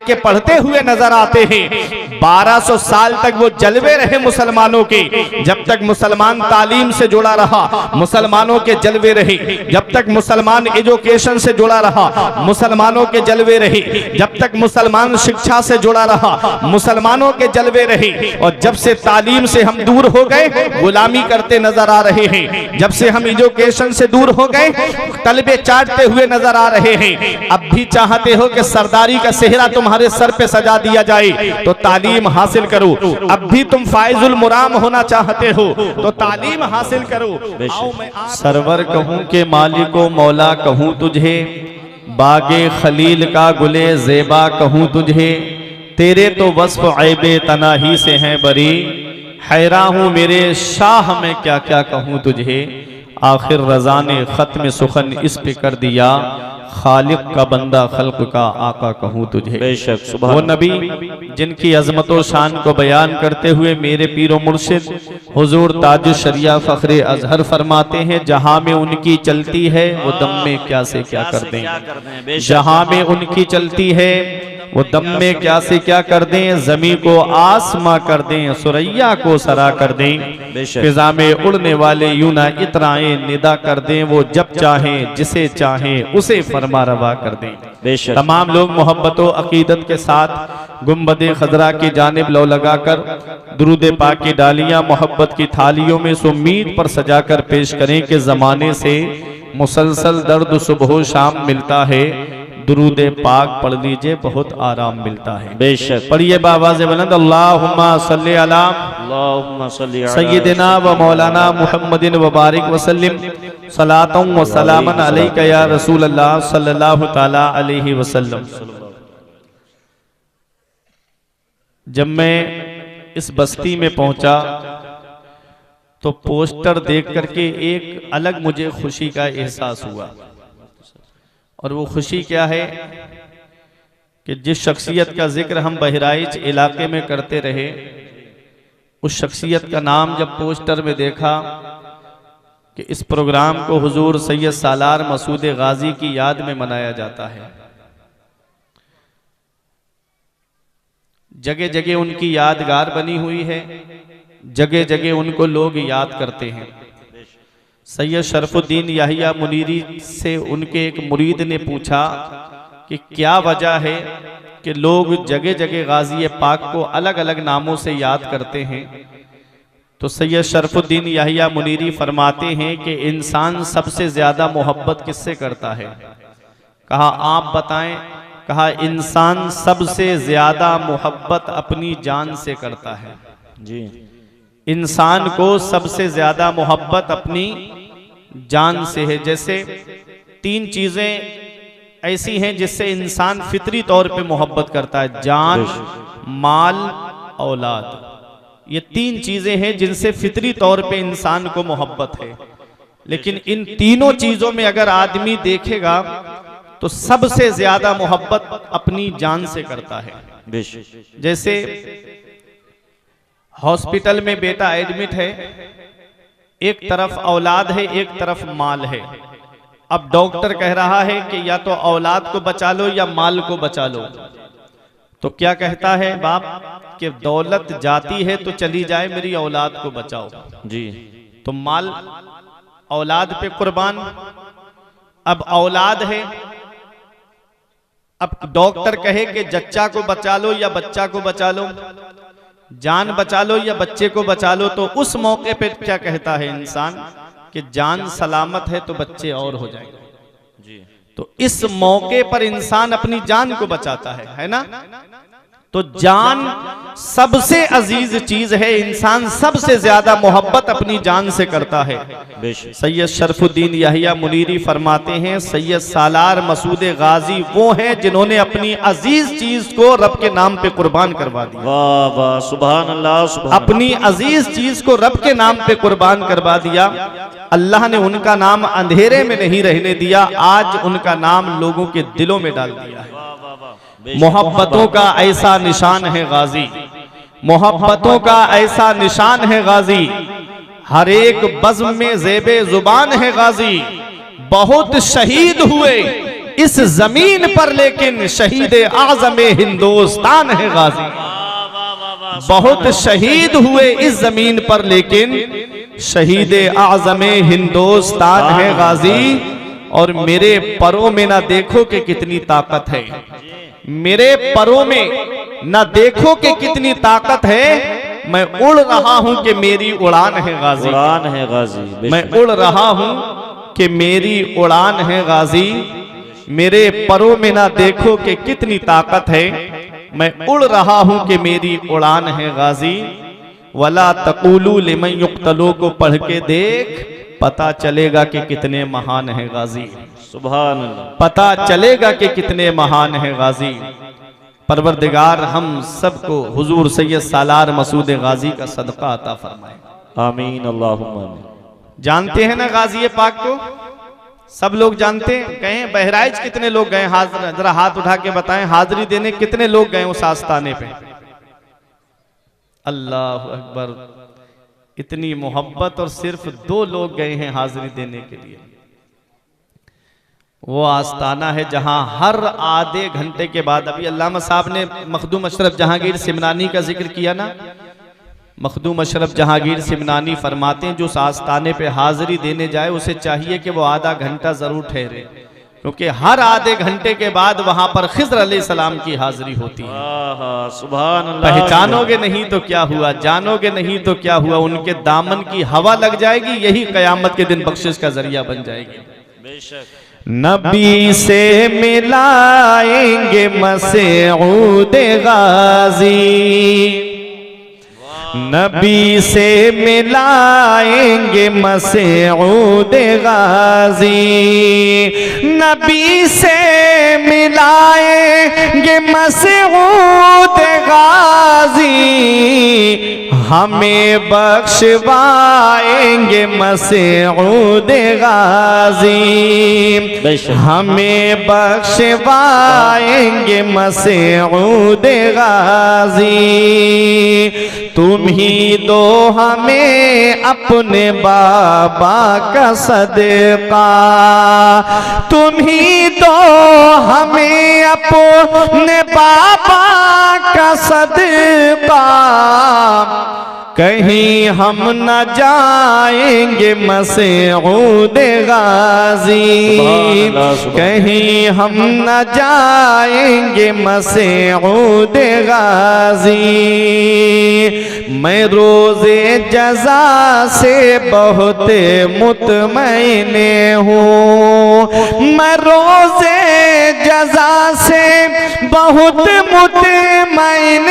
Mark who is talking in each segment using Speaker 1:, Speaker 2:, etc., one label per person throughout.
Speaker 1: के पढ़ते हुए नजर आते हैं। 1200 साल तक वो जलवे रहे मुसलमानों के, जब तक मुसलमान तालीम से जुड़ा रहा मुसलमानों के जलवे रहे, जब तक मुसलमान एजुकेशन से जुड़ा रहा मुसलमानों के जलवे रहे, जब तक मुसलमान शिक्षा से जुड़ा रहा मुसलमानों के जलवे रहे। और जब से तालीम से हम दूर हो गए गुलामी करते नजर आ रहे हैं, जब से हम एजुकेशन से दूर हो गए तलबे चाटते हुए नजर आ रहे हैं। अब भी चाहते हो कि सरदारी का सेहरा तुम्हारे सर पे सजा दिया जाए तो तालीम हासिल करो। अब भी तुम फाइजुल मुराम होना चाहते हो तो तालीम हासिल करो।
Speaker 2: सरवर कहूं के मालिको मौला कहूं तुझे, बागे खलील का गुले ज़ेबा कहूं तुझे, तेरे तो वस्फ ऐबे तनाही से हैं बरी, हैरा हूं मेरे शाह में क्या क्या कहूं तुझे। आखिर रज़ा ने ख़त्म सुखन इस पे कर दिया, खालिक का बंदा खल्क का आका कहूं तुझे। बेशक वो नबी जिनकी अजमत व शान को बयान करते हुए मेरे पीरो मुर्शिद हुजूर ताज शरिया फ़ख्रे अजहर फरमाते हैं, जहां में उनकी चलती है वो दम में क्या से क्या कर दें। जहां में उनकी चलती है वो दम में क्या से क्या कर दें, जमी को आसमां कर दें, सुरैया को सरा कर दें, फिजा में उड़ने वाले यूं ना इतराएं निदा कर दें, वो जब चाहें जिसे चाहें उसे फरमा रवा कर दें। तमाम लोग मोहब्बत व अकीदत के साथ गुम्बद खजरा की जानिब लो लगाकर दुरूद पाक की डालियां मोहब्बत की थालियों में इस उम्मीद पर सजाकर पेश करें कि जमाने से मुसलसल दर्द सुबह शाम मिलता है, दुरूद पाक पढ़ लीजिए बहुत आराम मिलता है। बेशक पढ़िए बावाज़े बुलंद, अल्लाहुम्मा सल्ली अला सय्यिदिना व मौलाना मुहम्मदिन व बारिक वसल्लिम सलातन व सलामन अलैका या रसूल अल्लाह सल्लल्लाहु तआला अलैहि वसल्लम। जब मैं इस बस्ती में पहुंचा तो पोस्टर देख करके एक अलग मुझे खुशी का एहसास हुआ। और वो खुशी क्या है कि जिस शख्सियत का जिक्र हम बहराइच इलाके में करते रहे, उस शख्सियत का नाम जब पोस्टर में देखा कि इस प्रोग्राम को हुजूर सैयद सालार मसूद गाजी की याद में मनाया जाता है, जगह जगह उनकी यादगार बनी हुई है, जगह जगह उनको लोग याद करते हैं। सैयद शरफुद्दीन याहिया मुनीरी से उनके एक मुरीद ने पूछा कि क्या वजह है कि लोग जगह जगह गाजी पाक को अलग अलग नामों से याद करते हैं। तो सैयद शरफुद्दीन याहिया मुनीरी फरमाते हैं कि इंसान सबसे ज्यादा मोहब्बत किससे करता है? कहा आप बताएं। कहा इंसान सबसे ज्यादा मोहब्बत अपनी जान से करता है। जी, इंसान को सबसे ज्यादा मोहब्बत अपनी जान से है। जैसे 3 चीजें ऐसी हैं जिससे इंसान फितरी तौर पे मोहब्बत करता है, जान, माल, औलाद। ये 3 चीजें हैं जिनसे फितरी तौर पे इंसान को मोहब्बत है। लेकिन इन तीनों चीजों में अगर आदमी देखेगा तो सबसे ज्यादा मोहब्बत अपनी जान से करता है। जैसे हॉस्पिटल में बेटा एडमिट है, एक तरफ औलाद है एक तरफ माल है। अब डॉक्टर कह रहा है कि या तो औलाद को बचा लो या माल को बचा लो। तो क्या कहता है बाप कि दौलत जाती है तो चली जाए, मेरी औलाद को बचाओ। जी, तो माल औलाद पे कुर्बान। अब औलाद है, अब डॉक्टर कहे कि जच्चा को बचा लो या बच्चा को बचा लो, जान बचा लो या बच्चे को बचा लो, तो उस मौके पे क्या कहता है इंसान कि जान सलामत है तो बच्चे और हो जाएंगे। जी, तो इस मौके पर इंसान अपनी जान को बचाता है ना। तो जान सबसे अजीज चीज है, इंसान सबसे ज्यादा मोहब्बत अपनी जान से करता है। सैयद शरफुद्दीन याहिया मुनीरी फरमाते हैं सैयद सालार मसूद गाजी वो हैं जिन्होंने अपनी अजीज चीज को रब के नाम पे कुर्बान करवा दिया।
Speaker 3: वाह वाह, सुभान अल्लाह, सुभान।
Speaker 2: अपनी अजीज चीज को रब के नाम पे कुर्बान करवा दिया। अल्लाह ने उनका नाम अंधेरे में नहीं रहने दिया, आज उनका नाम लोगों के दिलों में डाल दिया है। मोहब्बतों का ऐसा निशान है गाजी, मोहब्बतों का ऐसा निशान है गाजी, हर एक बज़्म में ज़ेबे जुबान है गाजी। बहुत शहीद हुए
Speaker 1: इस जमीन पर लेकिन शहीद आजम हिंदुस्तान है गाजी। बहुत शहीद हुए इस जमीन पर लेकिन शहीद आजम हिंदुस्तान है गाजी। और मेरे परों में ना देखो कि कितनी ताकत है, मेरे परों में ना देखो कि कितनी ताकत है, मैं उड़ रहा हूं कि मेरी उड़ान है गाजी।
Speaker 3: उड़ान है गाजी।
Speaker 1: मैं उड़ रहा हूं कि मेरी उड़ान है गाजी। मेरे परों में ना देखो कि कितनी ताकत है, मैं उड़ रहा हूं कि मेरी उड़ान है गाजी। वला तक़ूलू लिमन युक़्तलू को पढ़ के देख, पता चलेगा कि कितने महान है गाजी।
Speaker 3: सुभान अल्लाह।
Speaker 1: पता चलेगा कि कितने महान है गाजी। परवरदिगार हम सबको हुजूर सैयद सालार मसूद गाजी का सदका अता फरमाए।
Speaker 3: आमीन अल्लाहुम्मा आमीन।
Speaker 1: जानते हैं ना गाजी पाक को? सब लोग जानते हैं। कहें बहराइच कितने लोग गए? जरा हाथ उठा के बताएं, हाजिरी देने कितने लोग गए उस आस्थाने पे? अल्लाह अकबर। इतनी मोहब्बत और सिर्फ 2 लोग गए हैं हाजिरी देने के लिए। वो आस्थाना है जहां हर आधे घंटे के बाद, अभी अल्लामा साहब ने मखदूम अशरफ जहांगीर सिमनानी का जिक्र किया ना, मखदूम अशरफ जहांगीर सिमनानी फरमाते हैं जो उस आस्थाने पे हाजिरी देने जाए उसे चाहिए कि वो आधा घंटा जरूर ठहरे, क्योंकि हर आधे घंटे के बाद वहां पर खिज़्र अलैहिस्सलाम की हाजिरी होती है।
Speaker 3: सुभान अल्लाह।
Speaker 1: पहचानोगे नहीं तो क्या हुआ, जानोगे नहीं तो क्या हुआ, उनके दामन की हवा लग जाएगी, यही कयामत के दिन बख्शिश का जरिया बन जाएगी।
Speaker 3: बेशक।
Speaker 1: नबी से मिलाएंगे मसऊद गाजी, नबी से मिलाएंगे मसऊद गाजी, नबी से मिलाएंगे मसऊद गाजी, हमें बख्शवाएंगे मसऊद गाजी, हमें बख्शवाएंगे मसऊद गाजी। तुम ही दो हमें अपने बाबा का सदका, तुम ही दो हमें अपने बाबा का सदका, कहीं हम न जाएंगे मसऊद गाजी, कहीं हम न जाएंगे मसऊद गाजी। मैं रोज़े जज़ा से बहुत मुतमईन हूँ, मैं रोज़े जज़ा से बहुत मुतमईन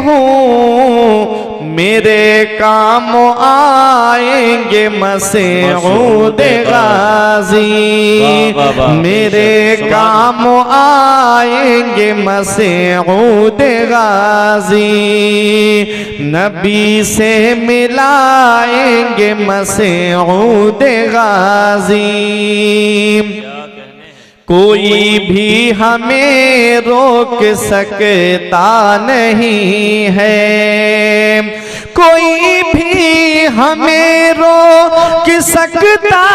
Speaker 1: हूँ, मेरे काम आएंगे मसऊद गाजी, मेरे काम आएंगे मसऊद गाजी, नबी से मिलाएंगे मसऊद गाजी। कोई भी हमें रोक सकता नहीं है, कोई भी हमें रोक सकता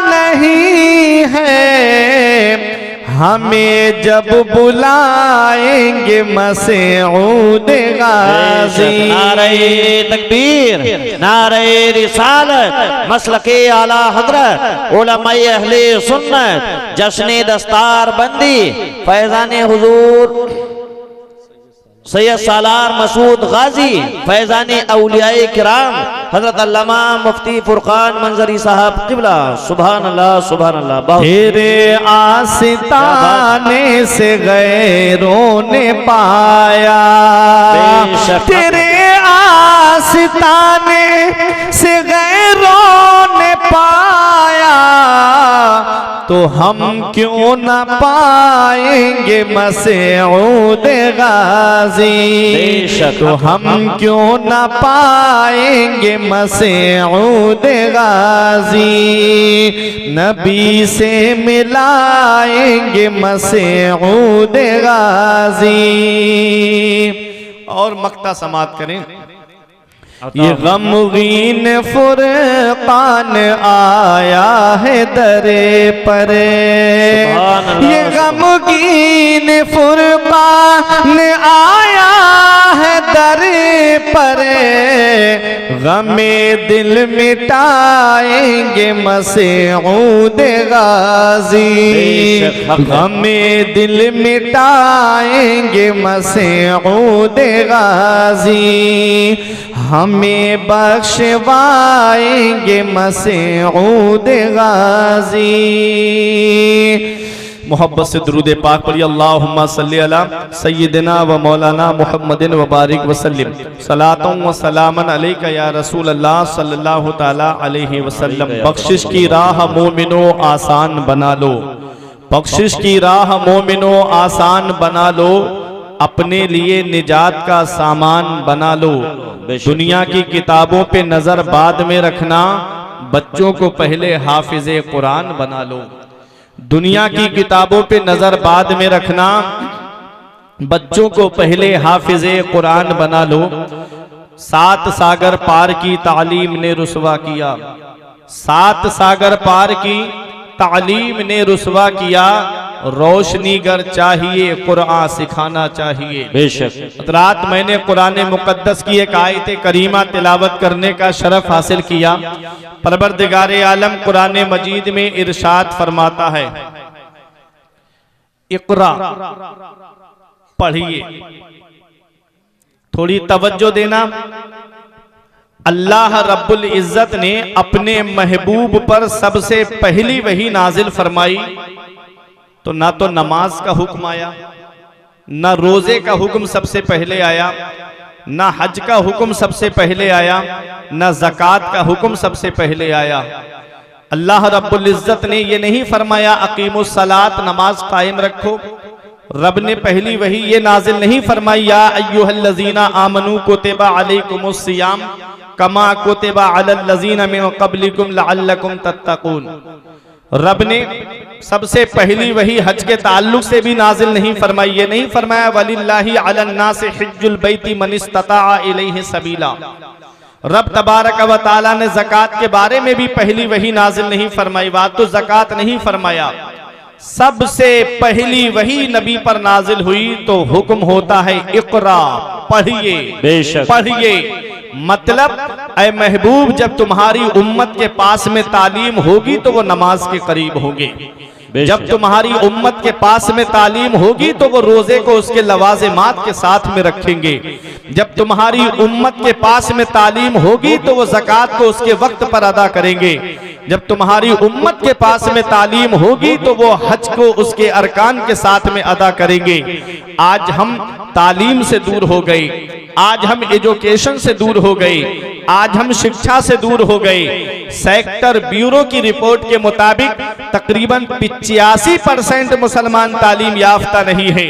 Speaker 1: नहीं है, हमें जब बुलाएंगे मसऊद गाजी।
Speaker 3: नारे तकबीर, नारे रिसालत, मसलके आला हजरत, उलमाए अहले सुन्नत, जश्न दस्तार बंदी, फैजान हुजूर सैयद सालार मसूद गाजी, फैजान औलियाए किराम हजरत अल्लामा मुफ्ती फुरकान मंजरी साहब क़िबला। सुभान अल्लाह, सुभान अल्लाह।
Speaker 1: तेरे आस्ताने से गैरों ने पाया, तेरे आस्ताने से गैरों ने पाया, तो हम क्यों न पाएंगे मसऊद गाजी, तो हम क्यों न पाएंगे मसऊद गाजी, नबी से मिलाएंगे मसऊद गाजी। और मक्ता समात करें।
Speaker 2: ये गमगीन फुरकान आया है दरे पर, ये गमगीन फुरकान आया है दरे पर, गमे दिल मिटाएंगे मसऊद गाजी, गमे दिल मिटाएंगे मसऊद गाजी, हमें बख्शवाएंगे मसऊद गाजी। मोहब्बत से दुरूद पाक पढ़िए, अल्लाहुम्मा सल्ली अला सय्यिदिना व मौलाना मुहम्मदिन व बारिक वसल्लिम, सलातों व सलामन अलैका या रसूल अल्लाह सल्लल्लाहु ताला अलैहि वसल्लम। बख्शिश की राह मोमिनो आसान बना लो, बख्शिश की राह मोमिनो आसान बना लो, अपने लिए निजात का सामान बना लो। दुनिया की किताबों पे नजर बाद में रखना, बच्चों को पहले हाफिज़े कुरान बना लो। दुनिया की किताबों पे नजर बाद में रखना, बच्चों को पहले हाफिज़े कुरान बना लो। 7 सागर पार की तालीम ने रुसवा किया, 7 सागर पार की तालीम ने रुसवा किया, रोशनीगर चाहिए कुरान सिखाना चाहिए।
Speaker 3: बेशक
Speaker 2: रात मैंने कुरान मुकद्दस की एक आयत करीमा तिलावत करने का शरफ हासिल किया। परवरदिगारे आलम कुरान मजीद में इरशाद फरमाता है, इक़रा, पढ़िए। थोड़ी तवज्जो देना। अल्लाह रब्बुल इज्जत ने अपने महबूब पर सबसे पहली वही नाजिल फरमाई तो ना तो नमाज का हुक्म आया, ना रोजे का हुक्म सबसे पहले आया, ना हज का हुक्म सबसे पहले आया, ना ज़कात का हुक्म सबसे पहले आया। अल्लाह रब्बुल इज्जत ने ये नहीं फरमाया अकीमुस सलात, नमाज कायम रखो। रब ने पहली वही ये नाजिल नहीं फरमाई या अय्युहल्लज़ीना आमनू कुतिबा अलैकुमुस सियाम कमा कुतिबा अलल लज़ीना मिन क़ब्लिकुम लअल्लकुम तत्तक़ून। रब ने सबसे पहली वही हज के ताल्लुक से भी नाजिल नहीं फरमाई, ये नहीं फरमाया वलिल्लाहि अलन्नासि हिज्जुल बैति मन इस्तताअ इलैहि सबीला। रब तबारक व तआला ने ज़कात के बारे में भी पहली वही नाजिल नहीं फरमाई, बात तो ज़कात नहीं फरमाया। सबसे पहली वही नबी पर नाजिल हुई तो हुक्म होता है इक़रा, पढ़िए।
Speaker 3: बेशक
Speaker 2: पढ़िए मतलब ऐ महबूब जब तुम्हारी उम्मत के पास में तालीम होगी तो वो नमाज के करीब होंगे, जब तुम्हारी उम्मत के पास में तालीम होगी तो वो रोजे को उसके लवाज़िमात के साथ में रखेंगे, जब तुम्हारी उम्मत के पास में तालीम होगी तो वो ज़कात को उसके वक्त पर अदा करेंगे, जब तुम्हारी उम्मत के पास में तालीम होगी तो वो हज को उसके अरकान के साथ में अदा करेंगे। आज हम तालीम से दूर हो गए, आज हम एजुकेशन से दूर हो गए, आज हम शिक्षा से दूर हो गए। सेक्टर ब्यूरो की रिपोर्ट के मुताबिक तकरीबन 85% मुसलमान तालीम याफ्ता नहीं है।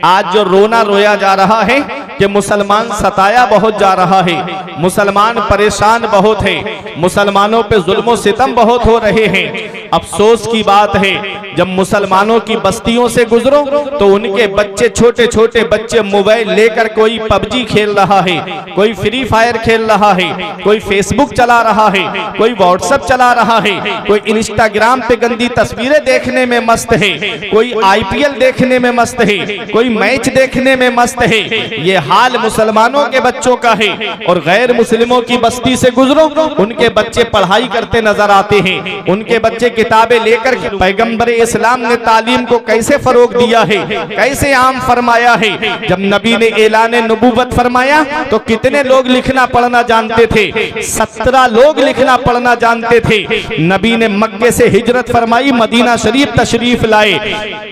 Speaker 2: आज जो रोना रोया जा रहा है कि मुसलमान सताया बहुत जा रहा है, मुसलमान परेशान बहुत है, मुसलमानों पे जुल्म सितम बहुत हो रहे हैं। अफसोस की बात है जब मुसलमानों की बस्तियों से गुजरो तो उनके बच्चे, छोटे छोटे बच्चे मोबाइल लेकर कोई पबजी खेल रहा है, कोई फ्री फायर खेल रहा है, कोई फेसबुक चला रहा है, कोई व्हाट्सएप चला रहा है, कोई इंस्टाग्राम पे गंदी तस्वीरें देखने में मस्त है, कोई आईपीएल देखने में मस्त है, कोई मैच देखने में मस्त है। ये हाल मुसलमानों के बच्चों का है। और गैर मुस्लिमों की बस्ती से गुजरो, उनके बच्चे पढ़ाई करते नजर आते हैं, उनके बच्चे किताबें लेकर पैगंबर इस्लाम ने तालीम को कैसे फरोग दिया है, कैसे आम फरमाया है। जब नबी ने ऐलान नबूवत फरमाया तो कितने लोग लिखना पढ़ना जानते थे? 17 लोग लिखना पढ़ना जानते थे। नबी ने मक्के से हिजरत फरमाई, मदीना शरीफ तशरीफ लाए।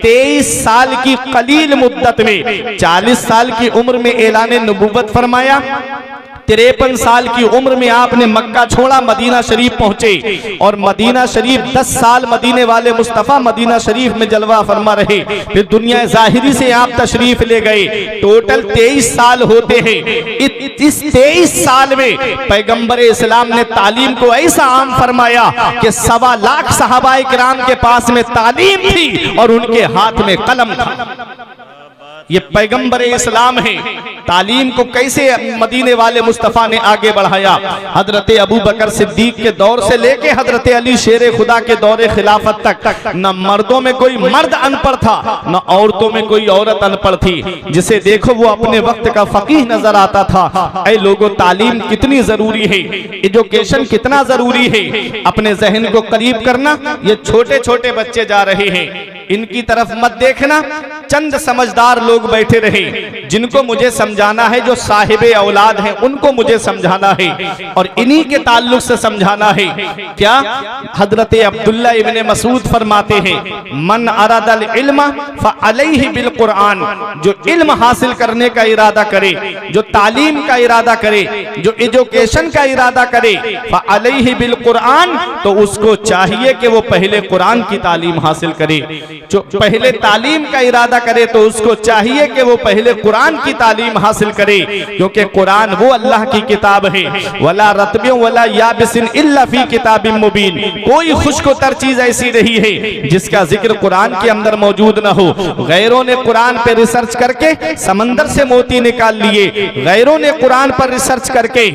Speaker 2: 23 साल की कलील मुद्दत में 40 साल की उम्र में ऐलान नबूवत फरमाया। 53 साल की उम्र में आपने मक्का छोड़ा, मदीना शरीफ पहुंचे और मदीना शरीफ 10 साल मदीने वाले मुस्तफ़ा मदीना शरीफ में जलवा फरमा रहे। फिर दुनिया ज़ाहिरी से आप तशरीफ ले गए। टोटल 23 साल होते हैं। इस 23 साल में पैगंबर इस्लाम ने तालीम को ऐसा आम फरमाया कि 1.25 लाख सहाबाए किराम के पास में तालीम थी और उनके हाथ में कलम था। ये पैगंबर इस्लाम है।
Speaker 1: तालीम को कैसे मदीने वाले मुस्तफ़ा ने आगे बढ़ाया। हजरत अबू बकर सिद्दीक के दौर से लेके हजरत अली शेर खुदा के दौरे खिलाफत तक न मर्दों में कोई मर्द अनपढ़ था, न औरतों में कोई औरत अनपढ़ थी। जिसे देखो वो अपने वक्त का फकीह नजर आता था। ऐ लोगों, तालीम कितनी जरूरी है, एजुकेशन कितना जरूरी है। अपने जहन को करीब करना। ये छोटे छोटे बच्चे जा रहे हैं, इनकी तरफ मत देखना। चंद समझदार लोग बैठे रहे जिनको मुझे समझाना है, जो साहिबे औलाद हैं उनको मुझे समझाना है और इन्हीं के ताल्लुक से समझाना है। क्या हजरत अब्दुल्ला इब्ने मसूद फरमाते हैं, मन अरादल इल्म फअलैहि बिल कुरान। जो इल्म हासिल करने का इरादा करे, जो तालीम का इरादा करे, जो एजुकेशन का इरादा करे, फअलैहि बिल कुरान, तो उसको चाहिए कि वो पहले कुरान की तालीम हासिल करे। जो पहले तालीम का इरादा करे तो उसको चाहिए कि वो पहले कुरान की तालीम हासिल करे, क्योंकि कुरान वो अल्लाह की किताब है। वला रतबिन वला याबिसिन इल्ला फी किताबिन मुबीन। कोई खुश्क-तर चीज ऐसी नहीं है जिसका जिक्र कुरान के अंदर मौजूद न हो। गैरों ने कुरान पे रिसर्च करके समंदर से मोती निकाल लिए, गैरों ने कुरान पर रिसर्च करके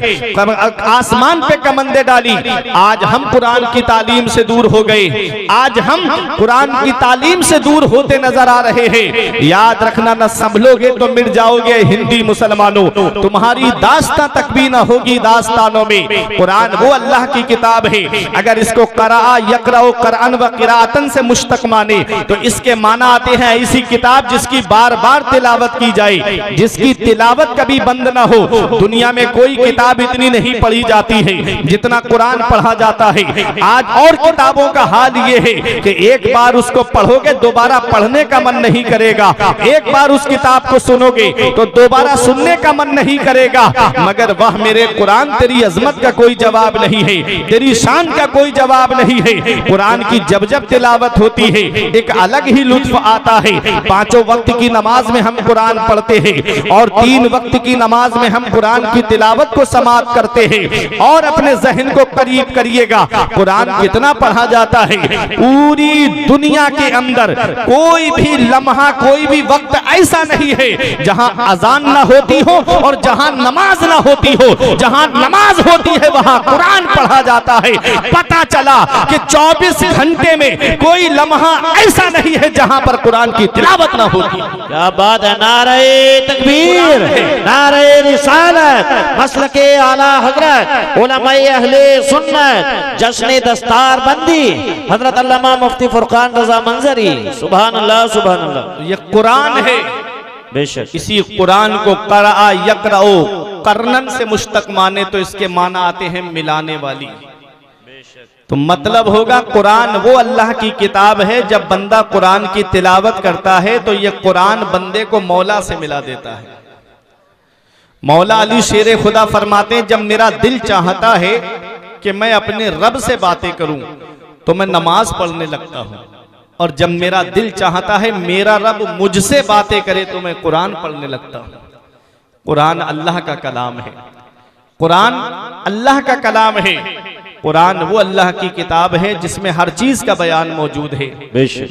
Speaker 1: आसमान पे कमंदे डाली। आज हम कुरान की तालीम से दूर हो गए, आज हम कुरान की तालीम से दूर होते नजर आ रहे हैं। याद रखना, न संभलोगे तो मिट जाओगे हिंदी मुसलमानों, तुम्हारी दास्तां तक भी ना होगी दास्तानों में। कुरान वो अल्लाह की किताब है। अगर इसको करा यकराओ कुरान व किरातन से मुश्तक माने तो इसके माना आते हैं ऐसी किताब जिसकी बार बार तिलावत की जाए, जिसकी तिलावत कभी बंद ना हो। दुनिया में कोई किताब इतनी नहीं पढ़ी जाती है जितना कुरान पढ़ा जाता है। आज और किताबों का हाल ये है कि एक बार उसको पढ़ोगे दोबारा पढ़ने का मन नहीं करेगा, एक बार उस किताब को सुनोगे तो दोबारा सुनने का मन नहीं करेगा। मगर वह मेरे कुरान, तेरी अजमत का कोई जवाब नहीं है, तेरी शान का कोई जवाब नहीं है। कुरान की जब जब तिलावत होती है एक अलग ही लुत्फ आता है। पांचों वक्त की नमाज में हम कुरान पढ़ते हैं और 3 वक्त की नमाज में हम कुरान की तिलावत को समाप्त करते हैं। और अपने जहन को करीब करिएगा, कुरान कितना पढ़ा जाता है। पूरी दुनिया के अंदर कोई भी लम्हा, कोई भी वक्त ऐसा नहीं है जहां अजान ना होती हो और जहां नमाज ना होती हो। जहां नमाज होती है वहां कुरान पढ़ा जाता है। पता चला कि 24 घंटे में कोई लम्हा ऐसा नहीं है जहां पर कुरान की तिलावत ना होती।
Speaker 3: क्या बात है। नारे तकबीर, नारे रिसालत, मसलके आला हजरत, उलमाए अहले सुन्नत, जश्न दस्तार बंदी हजरत अल्लामा मुफ्ती फुरकान रजा मंजरी। सुभान अल्लाह, सुभान अल्लाह।
Speaker 1: ये कुरान है
Speaker 3: बेशक।
Speaker 1: इसी कुरान को करा यकराओ करनन से मुश्तक माने तो इसके माना आते हैं मिलाने वाली। तो मतलब होगा कुरान वो अल्लाह की किताब है। जब बंदा कुरान की तिलावत करता है तो ये कुरान बंदे को मौला से मिला देता है। मौला अली शेर खुदा फरमाते हैं, जब मेरा दिल चाहता है कि मैं अपने रब से बातें करूं तो मैं नमाज पढ़ने लगता हूं, और जब मेरा दिल चाहता है मेरा रब मुझसे बातें करे तो मैं कुरान पढ़ने लगता हूं। कुरान अल्लाह का कलाम है, कुरान अल्लाह का कलाम है। कुरान वो अल्लाह की किताब है जिसमें हर चीज का बयान मौजूद है,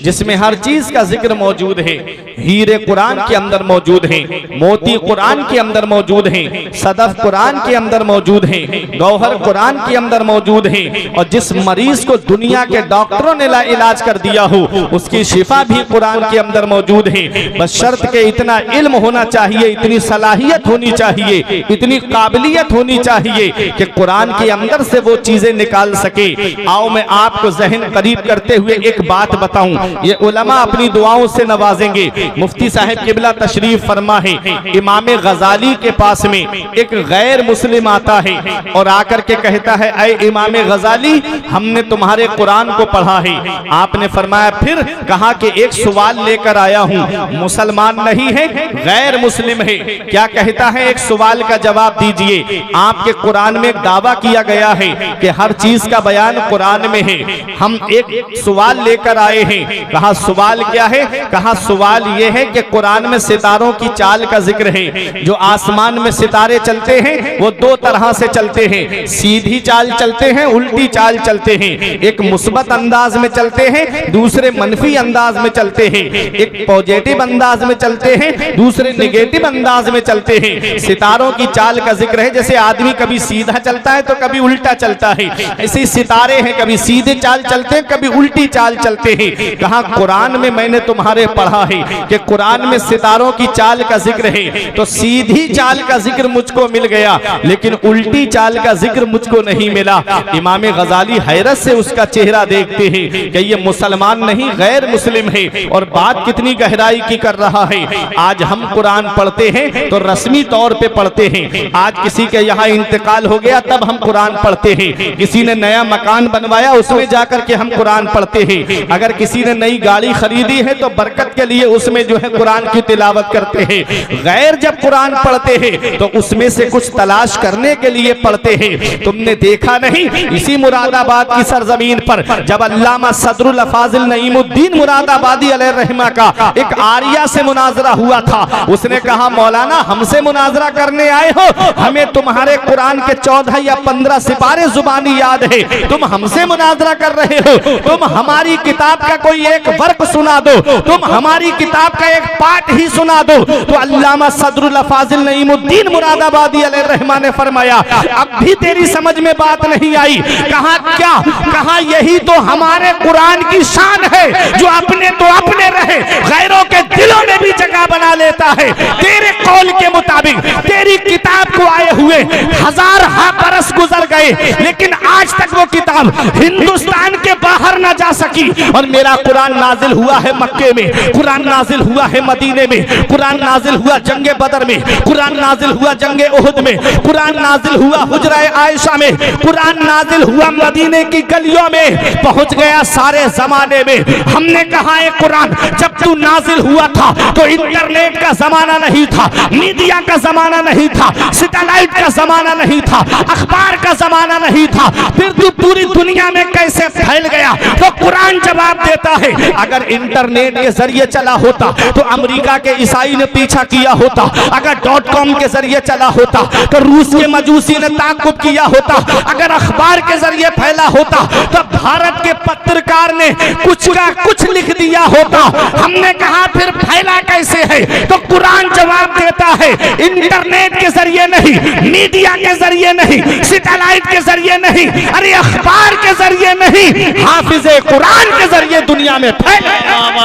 Speaker 1: जिसमें हर चीज का जिक्र मौजूद है। हीरे कुरान के अंदर मौजूद है, मोती कुरान के अंदर मौजूद है, सदफ कुरान के अंदर मौजूद है, गौहर कुरान के अंदर मौजूद है। और जिस मरीज को दुनिया के डॉक्टरों ने इलाज कर दिया हो उसकी शिफा भी कुरान के अंदर मौजूद है। बस शर्त के इतना इल्म होना चाहिए, इतनी सलाहियत होनी चाहिए, इतनी काबिलियत होनी चाहिए कि कुरान के अंदर से वो चीजें निकाल सके। आओ मैं आपको जहन करीब करते हुए एक बात बताऊं, ये उलमा अपनी दुआओं से नवाजेंगे। मुफ्ती साहब किबला तशरीफ फरमा है, इमाम गजाली के पास में एक गैर मुस्लिम आता है और आकर के कहता है, ऐ इमाम गजाली, हमने तुम्हारे कुरान को पढ़ा है। आपने फरमाया फिर? कहा कि एक सवाल लेकर आया हूं, मुसलमान नहीं है, गैर मुस्लिम है। क्या कहता है? एक सवाल का जवाब दीजिए। आपके कुरान में एक दावा किया गया है कि हर चीज का बयान कुरान में है। हम एक सवाल लेकर आए हैं, कहा सवाल क्या है? कहा सवाल ये है कि कुरान में सितारों की चाल का जिक्र है। जो आसमान में सितारे चलते हैं वो दो तरह से चलते हैं, सीधी चाल चलते हैं, उल्टी चाल चलते हैं। एक मुस्बत अंदाज में चलते हैं, दूसरे मनफी अंदाज में चलते हैं। एक पॉजिटिव अंदाज में चलते हैं, दूसरे नेगेटिव अंदाज में चलते हैं। सितारों की चाल का जिक्र है। जैसे आदमी कभी सीधा चलता है तो कभी उल्टा चलता है, ऐसे सितारे हैं, कभी सीधे चाल चलते हैं, कभी उल्टी चाल चलते हैं। कहा कुरान में मैंने तुम्हारे पढ़ा है कि कुरान में सितारों की चाल का जिक्र है, तो सीधी चाल का जिक्र मुझको मिल गया, लेकिन उल्टी चाल का जिक्र मुझको नहीं मिला। इमाम गजाली हैरत से उसका चेहरा देखते हैं कि ये मुसलमान नहीं गैर मुस्लिम है, और बात कितनी गहराई की कर रहा है। आज हम कुरान पढ़ते हैं तो रस्मी तौर पे पढ़ते हैं। आज किसी के यहाँ इंतकाल हो गया तब हम कुरान पढ़ते हैं। किसी ने नया मकान बनवाया उसमें जाकर के हम कुरान पढ़ते हैं। अगर किसी ने नई गाड़ी खरीदी है तो बरकत के लिए उसमें जो है कुरान की तिलावत करते हैं। गैर जब कुरान पढ़ते हैं तो उसमें से कुछ तलाश करने के लिए पढ़ते हैं। तुमने देखा नहीं, इसी मुरादाबाद की सरजमीन पर जब अल्लामा सदरुल फाजिल नईमुद्दीन मुरादाबादी अलैहिर्रहमा का एक आर्या से मुनाजरा हुआ था। उसने कहा मौलाना हमसे मुनाजरा करने आए हो, हमें तुम्हारे कुरान के 14 या 15 सिपारे जुबानी याद है, तुम हमसे मुनाजरा कर रहे हो। तुम हमारी किताब का कोई एक वर्क सुना दो, तुम हमारी किताब का एक पाठ ही सुना दो। तो अल्लामा सदरुल फाजिल नईमुद्दीन मुरादाबादी अलैहिर्रहमा ने फरमाया अब भी तेरी समझ में बात नहीं आई। कहा क्या? कहा यही तो हमारे कुरान की शान है, जो अपने तो अपने रहे, गैरों के दिलों में भी जगह बना लेता है। तेरे कौल के मुताबिक तेरी किताब को आए हुए 1000 बरस गुजर गए, लेकिन आज तक वो किताब हिंदुस्तान के बाहर ना जा सकी। और मेरा कुरान नाजिल हुआ है मक्के में, कुरान नाजिल हुआ है मदीने में, कुरान नाजिल हुआ जंगे बदर में, कुरान नाजिल हुआ जंगे उहुद में, कुरान नाजिल हुआ हुजरा आयशा में, कुरान नाजिल हुआ मदीने की गलियों में, पहुंच गया सारे जमाने में। हमने कहा है कुरान जब तू नाजिल हुआ था तो इंटरनेट का जमाना नहीं था, मीडिया का जमाना नहीं था, सैटेलाइट का जमाना नहीं था, अखबार का जमाना नहीं था, फिर तू पूरी दुनिया में कैसे फैल गया? तो कुरान जवाब देता है अगर इंटरनेट के जरिए चला होता तो अमेरिका के ईसाई ने पीछा किया होता, अगर .com के जरिए चला होता तो रूस के मजूसी ने ताकुब किया होता, अगर अखबार के जरिए फैला होता तो भारत के पत्रकार ने कुछ का कुछ लिख दिया होता। हमने कहा फिर फैला कैसे है? तो कुरान जवाब देता है इंटरनेट के जरिए नहीं, मीडिया के जरिए नहीं, सैटेलाइट के जरिए नहीं, अरे अखबार के जरिए नहीं, हाफिज़े कुरान के जरिए दुनिया में फैला।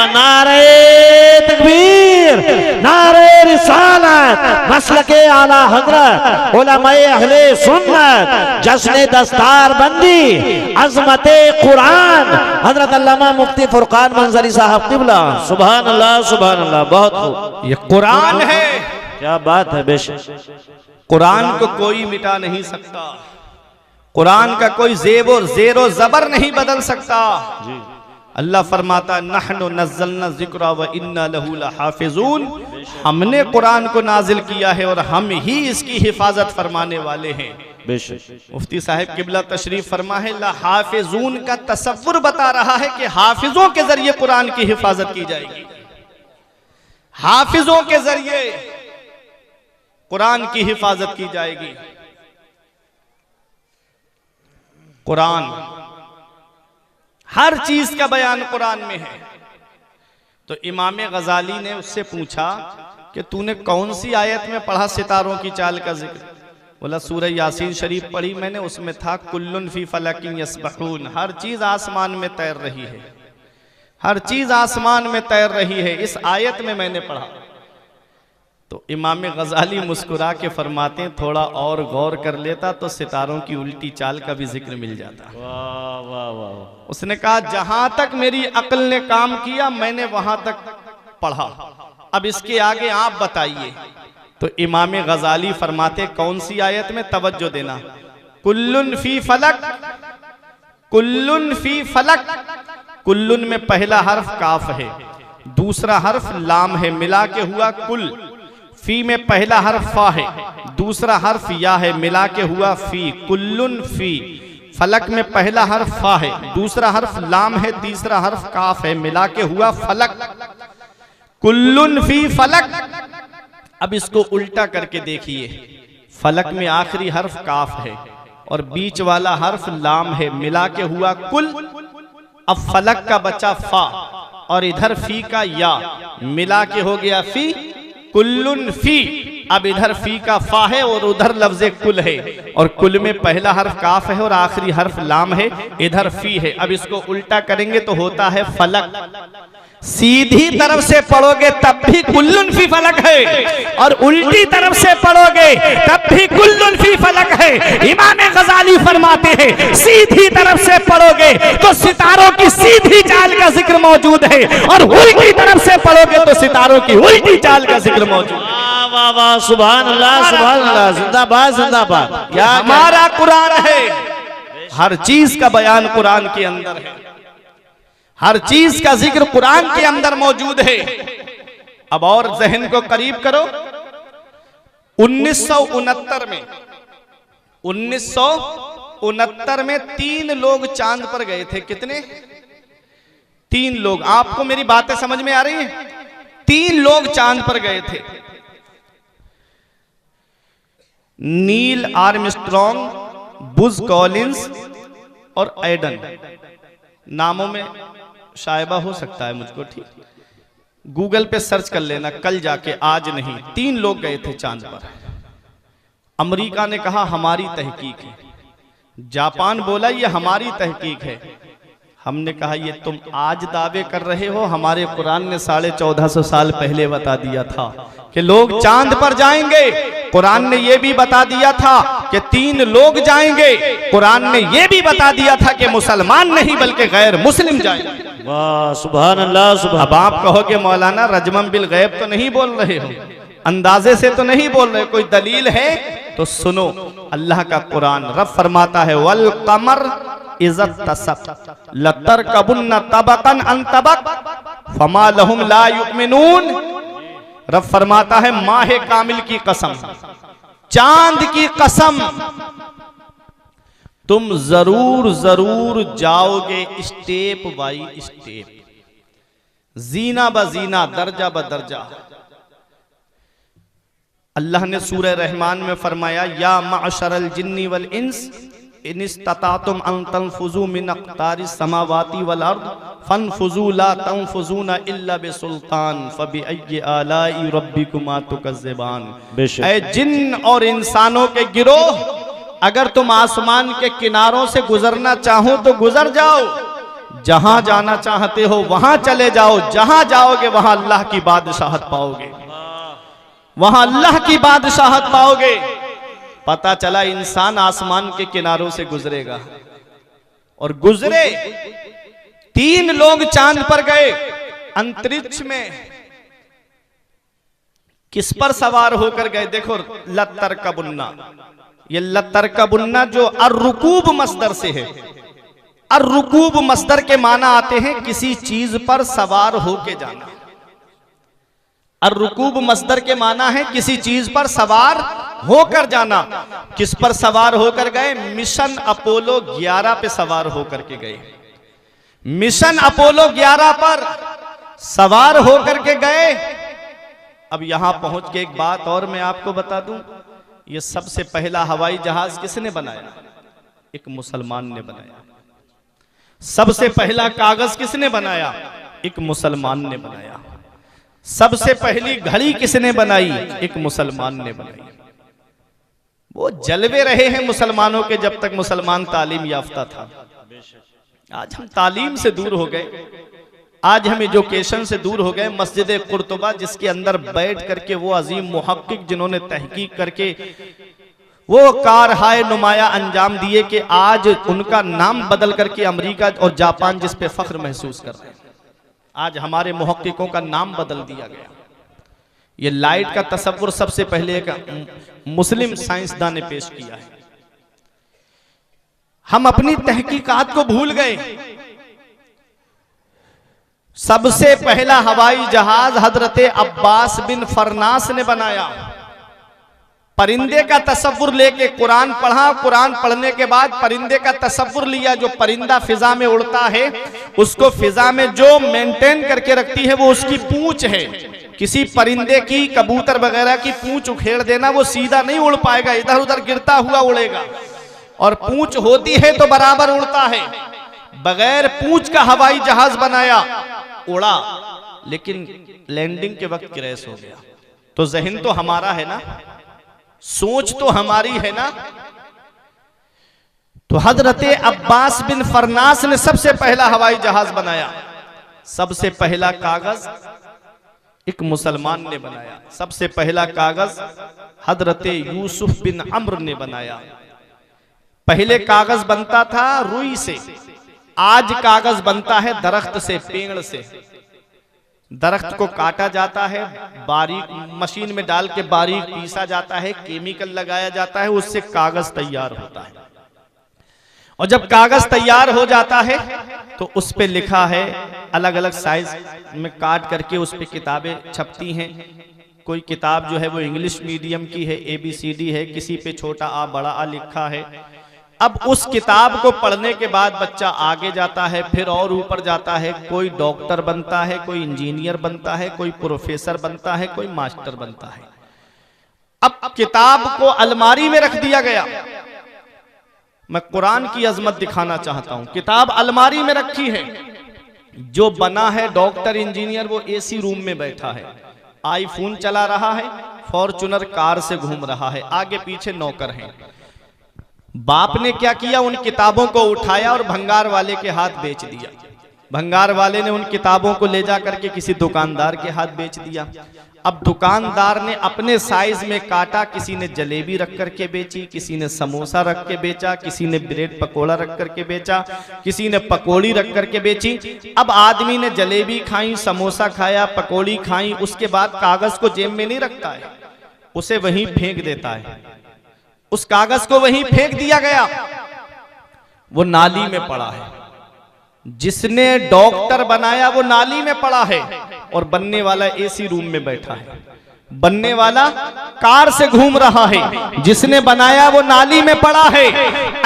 Speaker 3: नारे तकबीर, नारे रिसालत, मसलके आला हजरत, उलमाए अहले सुन्नत, जश्न दस्तार बंदी, अज़मते कुरान, हजरत अल्लामा मुफ्ती फुरकान मंजरी साहब क़िबला। सुभान अल्लाह, सुभान अल्लाह, बहुत खूब।
Speaker 1: ये कुरान है,
Speaker 3: क्या बात है। बेशक
Speaker 1: कुरान को कोई मिटा नहीं सकता, कुरान का कोई जेरो जबर नहीं बदल सकता। अल्लाह फरमाता नहनु नज़्ज़लना ज़िक्रा व इन्ना लहू लहाफ़िज़ून, हमने कुरान को नाजिल किया है और हम ही इसकी हिफाजत फरमाने वाले हैं। मुफ्ती साहब किबला तशरीफ फरमा है लहाफ़िज़ून का तसव्वुर बता रहा है कि हाफिजों के जरिए कुरान की हिफाजत की जाएगी, हाफिजों के जरिए कुरान की हिफाजत की जाएगी। कुरान हर चीज का बयान कुरान में है। तो इमाम गजाली ने उससे पूछा कि तूने कौन सी आयत में पढ़ा सितारों की चाल का जिक्र? बोला सूरह यासीन शरीफ पढ़ी मैंने, उसमें था कुल्लुन फी फलकिन यस्बहून, हर चीज आसमान में तैर रही है, हर चीज आसमान में तैर रही है, इस आयत में मैंने पढ़ा। तो इमाम गजाली मुस्कुरा के फरमाते हैं थोड़ा और गौर कर लेता तो सितारों की उल्टी चाल का भी जिक्र मिल जाता।
Speaker 3: वाह वाह वाह।
Speaker 1: उसने कहा जहां तक मेरी अक्ल ने काम किया मैंने वहां तक पढ़ा, अब इसके आगे आप बताइए। तो इमाम गजाली फरमाते कौन सी आयत में? तवज्जो देना, कुल्लुन फी फलक, कुल्लुन फी फलक, कुल्लुन में पहला हर्फ काफ है, दूसरा हर्फ लाम है, मिला के हुआ कुल। फी में पहला हर्फ फा है, दूसरा हर्फ या है, मिला के हुआ फी, कुल्लुन फी फलक में पहला हर्फ फा है, दूसरा हर्फ लाम है, तीसरा हर्फ काफ है, मिला के हुआ फलक। कुल्लुन फी फलक। अब इसको उल्टा करके देखिए, फलक में आखिरी हर्फ काफ है और बीच वाला हर्फ लाम है, मिला के हुआ कुल। अब फलक का बचा फा और इधर फी का या, मिला के हो गया फी, कुल्लुन फी। अब इधर फी का फा है और उधर लफ्ज़े कुल है, और कुल में पहला हर्फ काफ है और आखिरी हर्फ लाम है, इधर फी है। अब इसको उल्टा करेंगे तो होता है फलक। सीधी तरफ से पढ़ोगे तब भी कुल्लुन फी फलक है, और उल्टी तरफ से पढ़ोगे तब भी कुल्लुन फी फलक है। इमाम गजाली फरमाते हैं सीधी तरफ से पढ़ोगे तो सितारों की सीधी चाल का जिक्र मौजूद है, और उल्टी तरफ से पढ़ोगे तो सितारों की उल्टी चाल का जिक्र मौजूद है।
Speaker 3: वाह वाह, सुभान अल्लाह, सुभान अल्लाह, जिंदाबाद जिंदाबाद। क्या
Speaker 1: हमारा कुरान है, हर चीज का बयान कुरान के अंदर है, हर चीज का जिक्र कुरान के अंदर मौजूद है। अब और जहन को करीब करो, 1969 में 3 लोग चांद पर गए थे। कितने? 3 लोग। आपको मेरी बातें समझ में आ रही हैं? 3 लोग चांद पर गए थे। नील आर्मस्ट्रॉन्ग, बुज कॉलिंस और एडन। नामों में शायबा हो सकता है मुझको, ठीक, गूगल पे सर्च कर लेना कल जाके, आज नहीं। 3 लोग गए थे चांद पर। अमेरिका ने कहा हमारी तहकीक है, जापान बोला ये हमारी तहकीक है। हमने कहा ये तुम आज दावे कर रहे हो, हमारे कुरान ने 1450 साल पहले बता दिया था कि लोग चांद पर जाएंगे। कुरान ने यह भी बता दिया था कि 3 लोग जाएंगे। कुरान ने यह भी बता दिया था कि मुसलमान नहीं बल्कि गैर मुस्लिम जाएंगे।
Speaker 3: वाह, सुभान अल्लाह, सुभान।
Speaker 1: अब आप कहोगे मौलाना रजमन बिल गैब तो नहीं बोल रहे हो, अंदाजे से तो नहीं बोल रहे, कोई दलील है तो सुनो। अल्लाह का कुरान, रब फरमाता है वल कमर इज़्ज़त तसक लतरकबुन्ना तबकन अन तबक फमा लहुम ला युमिनून। रब फरमाता है माहे कामिल की कसम, चांद की कसम, तुम जरूर जरूर जाओगे स्टेप बाई स्टेप, जीना ब जीना, दर्जा ब दर्जा। अल्लाह ने सूरह रहमान में फरमाया या मअशरल जिन्नी वल इंस इन इस्ततातुम अन तनफुजू मिन अक़तारिस समावाति वल अर्द फनफुजू ला तनफुजूना इल्ला बिसुल्तान फबिअय्यि आलाई रब्बिकुमा तुकज़्ज़िबान। ऐ जिन और इंसानों के गिरोह, अगर तुम आसमान के किनारों से गुजरना चाहो तो गुजर जाओ, जहां जाना चाहते हो वहां चले जाओ, जहां जाओगे वहां अल्लाह की बादशाहत पाओगे, वहां अल्लाह की बादशाहत पाओगे। पता चला इंसान आसमान के किनारों से गुजरेगा, और गुजरे। 3 लोग चांद पर गए, अंतरिक्ष में किस पर सवार होकर गए? देखो, लतरकबुन्ना, ये लतरकबुन्ना जो अर्रुकूब मस्दर से है। अर्रुकूब मस्दर के माना आते हैं किसी चीज पर सवार होके जाना। अर्रुकूब मस्दर के माना है किसी चीज पर सवार होकर जाना। किस पर सवार होकर गए? मिशन अपोलो 11 पे सवार होकर के गए। मिशन अपोलो 11 पर सवार होकर के गए। अब यहां पहुंच के एक बात और मैं आपको बता दूं, ये सबसे पहला हवाई जहाज किसने बनाया? एक मुसलमान ने बनाया। सबसे पहला कागज किसने बनाया? एक मुसलमान ने बनाया। सबसे पहली घड़ी किसने बनाई? एक मुसलमान ने बनाई। वो जलवे रहे हैं मुसलमानों के जब तक मुसलमान तालीम याफ्ता था। आज हम तालीम से दूर हो गए, आज हम एजुकेशन से दूर हो गए। मस्जिद कुर्तुबा जिसके अंदर बैठ करके वो अजीम मुहक्किक जिन्होंने तहकीक करके वो कारहाय नुमाया अंजाम दिए कि आज उनका नाम बदल करके अमेरिका और जापान जिस पे फख्र महसूस कर रहे हैं, आज हमारे मुहक्किकों का नाम बदल दिया गया। ये लाइट का तस्वुर सबसे पहले एक मुस्लिम साइंसदान ने पेश किया है। हम अपनी तहकीकात को भूल गए। सबसे पहला हवाई जहाज हजरत अब्बास बिन फरनास ने बनाया। परिंदे का तसव्वुर लेके कुरान पढ़ा, कुरान पढ़ने के बाद परिंदे का तसव्वुर लिया। जो परिंदा फिजा में उड़ता है उसको फिजा में जो मेंटेन करके रखती है वो उसकी पूंछ है। किसी परिंदे की, कबूतर वगैरह की पूंछ उखेड़ देना, वो सीधा नहीं उड़ पाएगा, इधर उधर गिरता हुआ उड़ेगा। और पूंछ होती है तो बराबर उड़ता है। बगैर पूंछ का हवाई जहाज बनाया, उड़ा, लेकिन लैंडिंग के वक्त क्रैश हो गया। तो जहन तो हमारा है ना, सोच तो हमारी है ना। तो हजरत अब्बास बिन फरनास ने सबसे पहला हवाई जहाज बनाया। सबसे पहला कागज एक मुसलमान ने बनाया। सबसे पहला कागज हजरत यूसुफ बिन अम्र ने बनाया। पहले कागज बनता था रुई से, आज कागज बनता है दरख्त से, पेड़ से। दरख्त को काटा जाता है, बारीक मशीन में डाल के बारीक पीसा जाता है, केमिकल लगाया जाता है, उससे कागज तैयार होता है। और जब कागज तैयार हो जाता है तो उस पे लिखा है, अलग अलग साइज में काट करके उस पे किताबें छपती हैं। कोई किताब जो है वो इंग्लिश मीडियम की है, ABCD है, किसी पे छोटा आ बड़ा आ लिखा है। अब उस किताब को पढ़ने के बाद बच्चा आगे जाता है, फिर और ऊपर जाता है। कोई डॉक्टर बनता है, कोई इंजीनियर बनता है, कोई प्रोफेसर बनता है, कोई मास्टर बनता है। अब किताब को अलमारी में रख दिया गया। मैं कुरान की अजमत दिखाना चाहता हूं। किताब अलमारी में रखी है। जो बना है डॉक्टर इंजीनियर, वो AC रूम में बैठा है, आईफोन चला रहा है, फॉर्च्यूनर कार से घूम रहा है, आगे पीछे नौकर हैं। बाप ने क्या किया, उन किताबों को उठाया और भंगार वाले के हाथ बेच दिया। भंगार वाले ने उन किताबों को ले जा करके किसी दुकानदार के हाथ बेच दिया। अब दुकानदार ने अपने साइज में काटा, किसी ने जलेबी रख करके बेची, किसी ने समोसा रख के बेचा, किसी ने ब्रेड पकोड़ा रख करके बेचा, किसी ने पकोड़ी रख करके बेची। अब आदमी ने जलेबी खाई, समोसा खाया, पकोड़ी खाई, उसके बाद कागज को जेब में नहीं रखता है, उसे वहीं फेंक देता है। उस कागज को वहीं फेंक दिया गया, वो नाली में पड़ा है। जिसने डॉक्टर बनाया वो नाली में पड़ा है और बनने वाला AC रूम में बैठा है। बनने वाला कार से घूम रहा है, जिसने बनाया वो नाली में पड़ा है।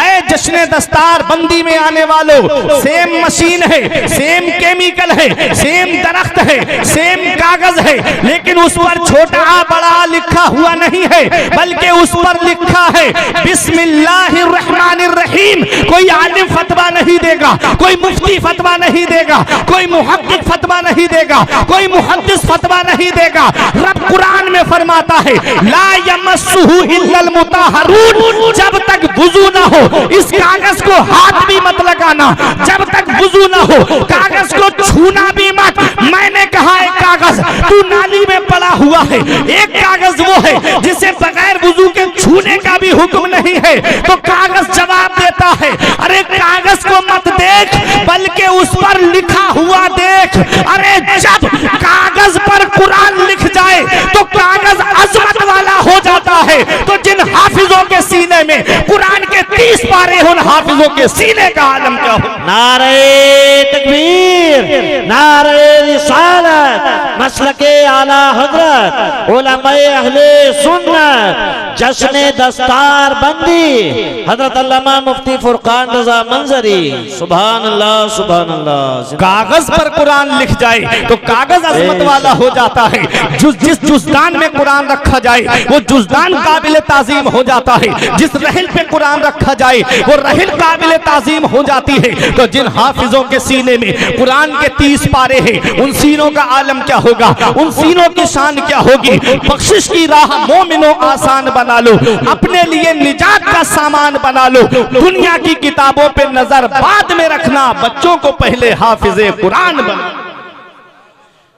Speaker 1: ऐ जश्न दस्तार बंदी में आने वालों, सेम मशीन है, सेम केमिकल है, सेम दरख्त है, सेम कागज है, लेकिन उस पर छोटा आ बड़ा आ लिखा हुआ नहीं है, बल्कि उस पर लिखा है बिस्मिल्लाहिर्रहमानिर्रहीम। कोई आलिम फतवा नहीं देगा, कोई मुफ्ती फतवा नहीं देगा, कोई मुहक्किक फतवा नहीं देगा, कोई मुहद्दिस फतवा नहीं देगा। रब कुरान में फरमाता है ला यमस्सुहु इल्लल मुताहरून। जब तक वुजू ना हो इस कागज को हाथ भी मत लगाना, जब तक वुजू ना हो कागज को छूना भी मत। मैंने कहा एक कागज तू नाली में पड़ा हुआ है, एक कागज वो है जिसे बगैर वुजू के छूने का भी हुक्म नहीं है। तो कागज जवाब देता है अरे कागज को मत देख, बल्कि उस पर लिखा हुआ देख। अरे जब कागज पर कुरान लिख जाए तो कागज अजमत वाला हो जाता है। तो जिन हाफिजों के सीने में कुरान के 30 पारे हो, उन हाफिजों के सीने का आलम क्या हो।
Speaker 3: नारे तकबीर, नारे रिसालत, मसलके आला हजरत, उलमाए अहले सुन्नत, जश्न दस्तार बंदी हजरत अल्लामा मुफ्ती फुरकान रजा मंजरी। सुभान अल्लाह, सुभान अल्लाह।
Speaker 1: कागज पर कुरान लिख जाए तो कागज अजमत वाला हो जाता है। जिस जुज़दान में कुरान रखा जाए वो जुज़दान काबिल ताज़ीम हो जाता है। जिस रहल पे कुरान रखा जाए वो रहल काबिल ताज़ीम हो जाती है। तो जिन हाफिजों के सीने में कुरान के 30 पारे हैं, उन सीनों का आलम क्या होगा, उन सीनों की शान क्या होगी। बख्शिश की राह मोमिनों आसान बना लो, अपने लिए निजात का सामान बना लो। दुनिया की किताबों पे नजर बाद में रखना, बच्चों को पहले हाफिजे कुरान बना,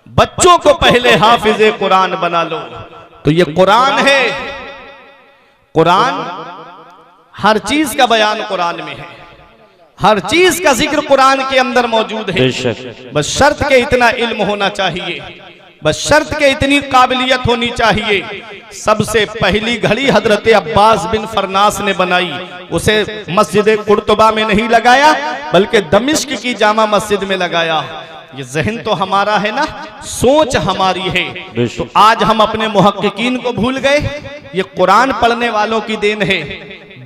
Speaker 1: बच्चों को पहले हाफिजे कुरान बना लो। तो ये कुरान है, कुरान हर चीज का बयान कुरान में है, हर चीज का जिक्र कुरान के अंदर मौजूद है। बस शर्त के इतना इल्म होना चाहिए, बस शर्त के इतनी काबिलियत होनी चाहिए। सबसे पहली घड़ी हजरत अब्बास बिन फरनास ने बनाई, उसे मस्जिद कुर्तुबा में नहीं लगाया बल्कि दमिश्क की जामा मस्जिद में लगाया। ये जहन तो हमारा है ना। सोच हमारी है। तो आज हम अपने मुहक्किकीन को भूल गए। ये कुरान पढ़ने वालों की देन है।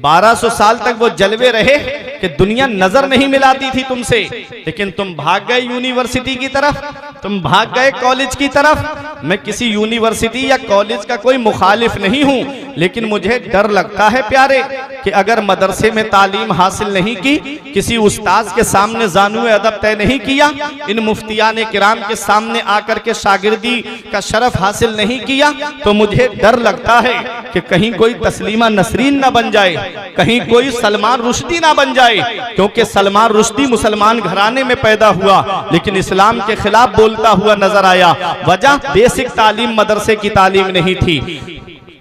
Speaker 1: 1200 साल तक वो जलवे रहे कि दुनिया नजर नहीं मिलाती थी तुमसे, लेकिन तुम भाग गए यूनिवर्सिटी की तरफ, तुम भाग गए कॉलेज की तरफ। मैं किसी यूनिवर्सिटी या कॉलेज का कोई मुखालिफ नहीं हूं, लेकिन मुझे डर लगता है प्यारे कि अगर मदरसे में तालीम हासिल नहीं की, किसी उस्ताद के सामने ज़ानुए अदब तय नहीं किया, इन मुफ्तियान किराम के सामने आकर के शागिर्दी का शरफ हासिल नहीं किया, तो मुझे डर लगता है कि कहीं कोई तस्लीमा नसरीन ना बन जाए, कहीं कोई सलमान रुश्दी ना बन जाए। क्योंकि सलमान रुश्दी मुसलमान घराने में पैदा हुआ, लेकिन इस्लाम के खिलाफ बोलता हुआ नजर आया। वजह बेसिक तालीम मदरसे की तालीम नहीं थी।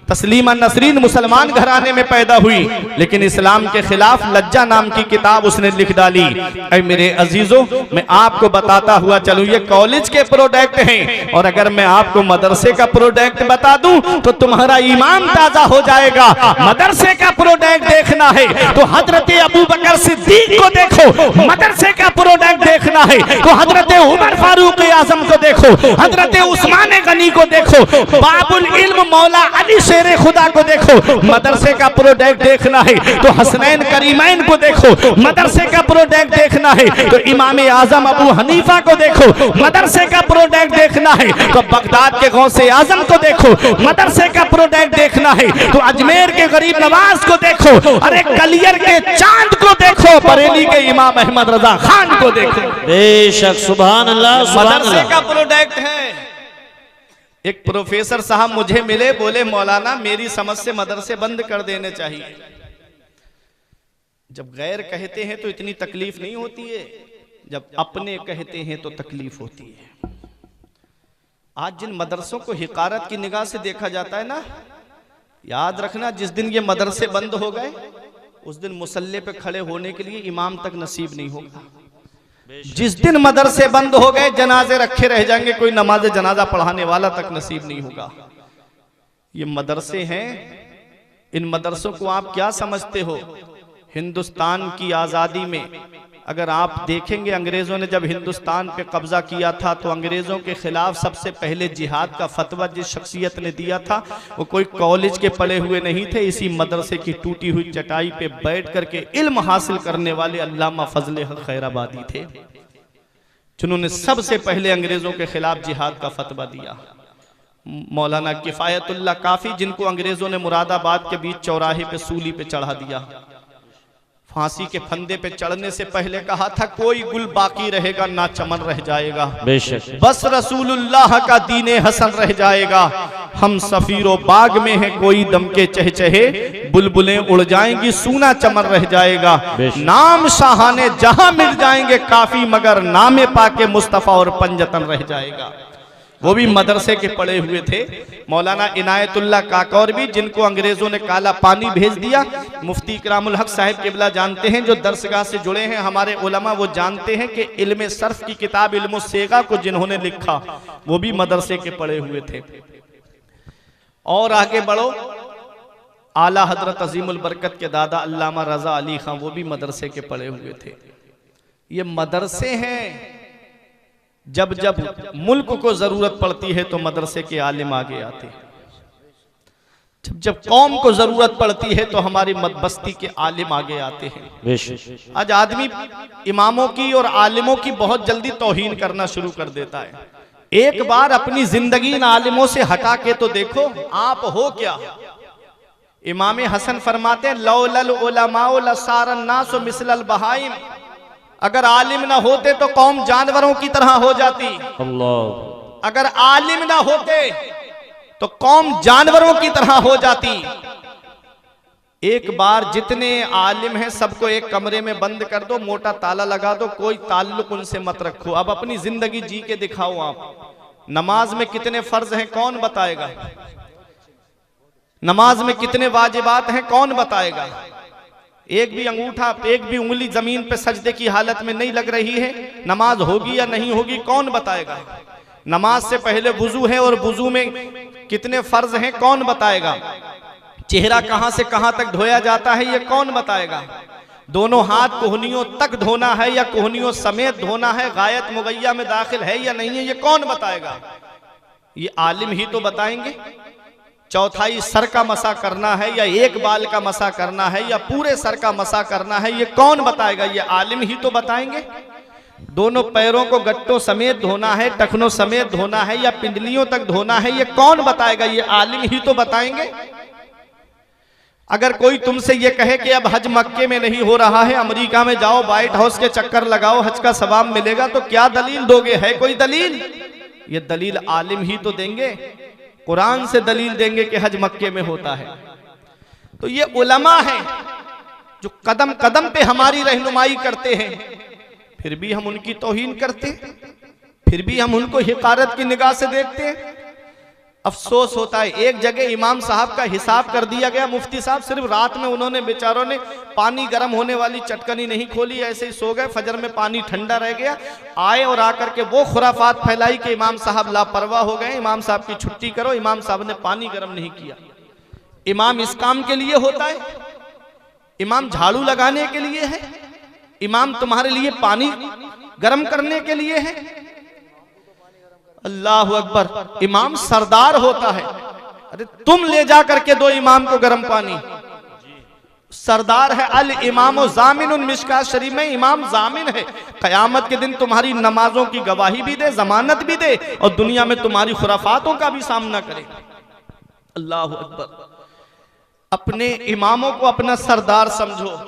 Speaker 1: तस्लीमा नसरीन मुसलमान घराने में पैदा हुई, लेकिन इस्लाम के खिलाफ लज्जा नाम की किताब उसने लिख डाली। ऐ मेरे अजीजों, मैं आपको बताता हुआ चलूं, ये कॉलेज के प्रोडक्ट हैं, और अगर मैं आपको मदरसे का प्रोडक्ट बता दूं तो तुम्हारा ईमान ताजा हो जाएगा। मदरसे का प्रोडक्ट देखना है तो हजरत अबू बकर सिद्दीक को देखो, मदरसे का प्रोडक्ट देखना है तो हजरत उमर फारूक आजम को देखो, हजरत उस्मान गनी को देखो, बाबुल इल्म मौला अली शेर खुदा को देखो। मदरसे का प्रोडक्ट देखना है तो हसनैन करीमैन को देखो, मदरसे का प्रोडक्ट देखना है तो इमाम आजम अबू हनीफा को देखो, मदरसे का प्रोडक्ट देखना है तो बगदाद के गौसे आजम को देखो, मदरसे का प्रोडक्ट देखना है तो अजमेर के गरीब नवाज को देखो, अरे कलियर के चांद को देखो, बरेली के इमाम अहमद रजा खान को देखो।
Speaker 3: बेशक, सुभान अल्लाह, सुभान
Speaker 1: मदरसे
Speaker 3: अल्लाह।
Speaker 1: का प्रोडक्ट है। एक प्रोफेसर साहब मुझे मिले, बोले मौलाना मेरी समझ से मदरसे बंद कर देने चाहिए। जब गैर कहते हैं तो इतनी तकलीफ नहीं होती है, जब अपने कहते हैं तो तकलीफ होती है। आज जिन मदरसों को हिकारत की निगाह से देखा जाता है ना, याद रखना जिस दिन ये मदरसे बंद हो गए उस दिन मुसल्ले पे खड़े होने के लिए इमाम तक नसीब नहीं होगा। जिस दिन मदरसे बंद हो गए जनाजे रखे रह जाएंगे, कोई नमाज जनाजा पढ़ाने वाला तक नसीब नहीं होगा। ये मदरसे हैं, इन मदरसों को आप क्या समझते हो? हिंदुस्तान की आज़ादी में अगर आप देखेंगे, अंग्रेजों ने जब हिंदुस्तान पे कब्जा किया था तो अंग्रेजों के खिलाफ सबसे पहले जिहाद का फतवा जिस शख्सियत ने दिया था वो कोई कॉलेज के पढ़े हुए नहीं थे, इसी मदरसे की टूटी हुई चटाई पे बैठ करके इल्म हासिल करने वाले अल्लामा फजले हक खैराबादी थे, जिन्होंने सबसे पहले अंग्रेजों के खिलाफ जिहाद का फतवा दिया। मौलाना किफायतुल्लाह काफी, जिनको अंग्रेजों ने मुरादाबाद के बीच चौराहे पे सूली पे चढ़ा दिया, फांसी के फंदे पे चढ़ने से पहले कहा था कोई गुल बाकी रहेगा ना चमन रह जाएगा, बस रसूलुल्लाह का दीने हसन रह जाएगा। हम सफीरो बाग में है कोई दम के चहचहे, बुलबुलें उड़ जाएंगी सूना चमन रह जाएगा। नाम शाहाने जहां मिल जाएंगे काफी, मगर नामे पाके मुस्तफा और पंजतन रह जाएगा। वो भी मदरसे के पढ़े हुए थे। मौलाना इनायतुल्लाह काकौरवी, जिनको अंग्रेजों ने काला पानी भेज दिया, मुफ्ती इकरामुल हक साहिब किबला जानते हैं, जो दरसगाह से जुड़े हैं हमारे उलमा, वो जानते हैं कि इल्म सर्फ की किताब इल्म सेगा को जिन्होंने लिखा वो भी मदरसे के पढ़े हुए थे। और आगे बढ़ो, आला हजरत अजीमुल बरकत के दादा अल्लामा रजा अली खां, वो भी मदरसे के पढ़े हुए थे। ये मदरसे हैं, जब जब मुल्क को जरूरत पड़ती है तो मदरसे के आलिम आगे आते हैं, जब जब कौम को जरूरत पड़ती है तो हमारी बस्ती के आलिम आगे आते हैं। आज आदमी इमामों की और आलिमों की बहुत जल्दी तौहीन करना शुरू कर देता है। एक बार अपनी जिंदगी इन आलिमों से हटा के तो देखो आप हो क्या। इमाम हसन फरमाते हैं लौलल उलमाओ लसारन नास मिसलल बहाइम, अगर आलिम ना होते तो कौम जानवरों की तरह हो जाती। अल्लाह, अगर आलिम ना होते तो कौम जानवरों की तरह हो जाती। एक बार जितने आलिम हैं सबको एक कमरे में बंद कर दो, मोटा ताला लगा दो, कोई ताल्लुक उनसे मत रखो। अब अपनी जिंदगी जी के दिखाओ। आप नमाज में कितने फर्ज हैं कौन बताएगा? नमाज में कितने वाजिबात हैं कौन बताएगा? एक भी अंगूठा, एक भी उंगली जमीन पे सजदे की हालत में नहीं लग रही है, नमाज होगी या नहीं होगी कौन बताएगा? नमाज से पहले वुजू है और वुजू में कितने फर्ज हैं कौन बताएगा? चेहरा कहां से कहां तक धोया जाता है ये कौन बताएगा? दोनों हाथ कोहनियों तक धोना है या कोहनियों समेत धोना है, गायत मुगैया में दाखिल है या नहीं है, ये कौन बताएगा? ये आलिम ही तो बताएंगे। चौथाई सर का मसा करना है या एक बाल का मसा करना है या पूरे सर का मसा करना है, ये कौन बताएगा? ये आलिम ही तो बताएंगे। दोनों पैरों को गट्टों समेत धोना है, टखनों समेत धोना है या पिंडलियों तक धोना है, ये कौन बताएगा? ये आलिम ही तो बताएंगे। अगर कोई तुमसे ये कहे कि अब हज मक्के में नहीं हो रहा है, अमेरिका में जाओ, व्हाइट हाउस के चक्कर लगाओ, हज का सवाब मिलेगा, तो क्या दलील दोगे? है कोई दलील? ये दलील आलिम ही तो देंगे, कुरान से दलील देंगे कि हज मक्के में होता है। तो ये उलमा हैं जो कदम कदम पे हमारी रहनुमाई करते हैं, फिर भी हम उनकी तौहीन करते हैं, फिर भी हम उनको हिकारत की निगाह से देखते हैं। अफसोस होता है, एक जगह इमाम साहब का हिसाब कर दिया गया, मुफ्ती साहब सिर्फ रात में उन्होंने बेचारों ने पानी गर्म होने वाली चटकनी नहीं खोली, ऐसे ही सो गए, फजर में पानी ठंडा रह गया, आए और आकर के वो खुराफात फैलाई कि इमाम साहब लापरवाह हो गए, इमाम साहब की छुट्टी करो, इमाम साहब ने पानी गर्म नहीं किया। इमाम इस काम के लिए होता है? इमाम झाड़ू लगाने के लिए है? इमाम तुम्हारे लिए पानी गर्म करने के लिए है? अल्लाह अकबर, इमाम सरदार होता है। अरे तुम ले जा करके दो इमाम को गर्म पानी। सरदार है, अल इमाम जामिन, मिशकात शरीफ में इमाम जामिन है, कयामत के दिन तुम्हारी नमाजों की गवाही भी दे, जमानत भी दे, और दुनिया में तुम्हारी खुराफातों का भी सामना करे। अल्लाह अकबर। अपने इमामों को अपना सरदार समझो।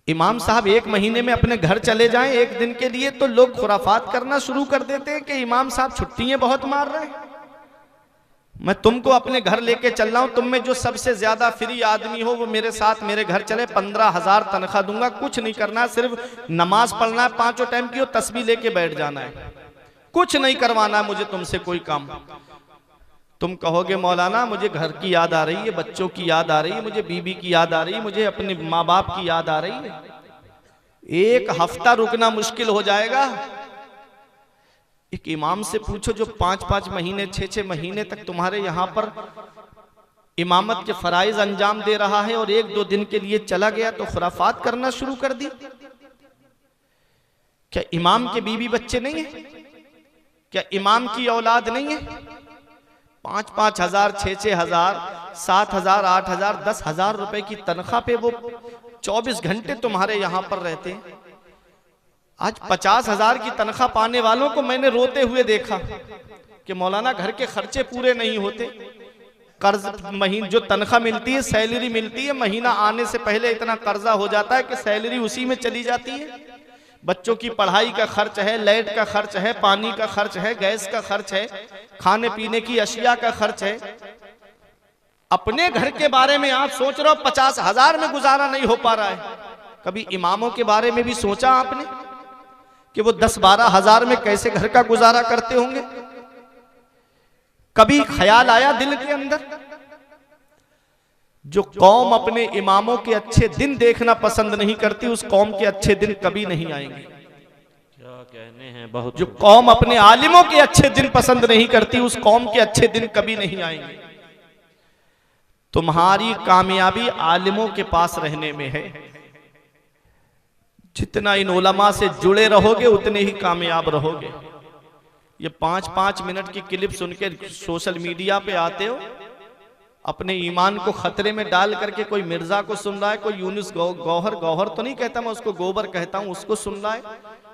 Speaker 1: इमाम साहब एक महीने में अपने घर चले जाएं एक दिन के लिए, तो लोग खुराफात करना शुरू कर देते हैं कि इमाम साहब छुट्टियां बहुत मार रहे हैं। मैं तुमको अपने घर लेके चल रहा हूं, तुम में जो सबसे ज्यादा फ्री आदमी हो वो मेरे साथ मेरे घर चले, 15,000 तनख्वाह दूंगा, कुछ नहीं करना, सिर्फ नमाज पढ़ना है 5 टाइम की, और तस्बीह लेके बैठ जाना है, कुछ नहीं करवाना है मुझे तुमसे कोई काम। तुम कहोगे मौलाना मुझे घर की याद आ रही है, बच्चों की याद आ रही है, मुझे बीबी की याद आ रही है, मुझे अपने माँ बाप की याद आ रही है। एक हफ्ता रुकना मुश्किल हो जाएगा। एक इमाम से पूछो जो 5-5 महीने 6-6 महीने तक तुम्हारे यहां पर इमामत के फराइज अंजाम दे रहा है, और 1-2 दिन के लिए चला गया तो खुराफात करना शुरू कर दी। क्या इमाम के बीबी बच्चे नहीं है? क्या इमाम की औलाद नहीं है? 5-5 हजार, 6-6 हजार, 7 हजार, 8 हजार, 10 हजार रुपए की तनख्वाह पे वो 24 घंटे तुम्हारे यहां पर रहते हैं। आज 50 हजार की तनख्वाह पाने वालों को मैंने रोते हुए देखा कि मौलाना घर के खर्चे पूरे नहीं होते, कर्ज महीने जो तनख्वाह मिलती है, सैलरी मिलती है, महीना आने से पहले इतना कर्जा हो जाता है कि सैलरी उसी में चली जाती है। बच्चों की पढ़ाई का खर्च है, लाइट का खर्च है, पानी का खर्च है, गैस का खर्च है, खाने पीने की अशिया का खर्च है। अपने घर के बारे में आप सोच रहे हो 50 हजार में गुजारा नहीं हो पा रहा है। कभी इमामों के बारे में भी सोचा आपने कि वो 10-12 हजार में कैसे घर का गुजारा करते होंगे? कभी ख्याल आया दिल के अंदर? जो कौम अपने इमामों के अच्छे दिन देखना पसंद नहीं करती, उस कौम के अच्छे दिन कभी नहीं आएंगे।
Speaker 3: क्या कहने हैं, बहुत।
Speaker 1: जो कौम अपने आलिमों के अच्छे दिन पसंद नहीं करती, उस कौम के अच्छे दिन कभी नहीं आएंगे। तुम्हारी कामयाबी आलिमों के पास रहने में है। जितना इन उलमा से जुड़े रहोगे उतने ही कामयाब रहोगे। ये 5-5 मिनट की क्लिप सुन के सोशल मीडिया पे आते हो, अपने ईमान को खतरे में डाल करके कोई मिर्जा को सुन रहा है, कोई यूनुस गौहर तो नहीं कहता, मैं उसको गोबर कहता हूं, उसको सुन रहा है,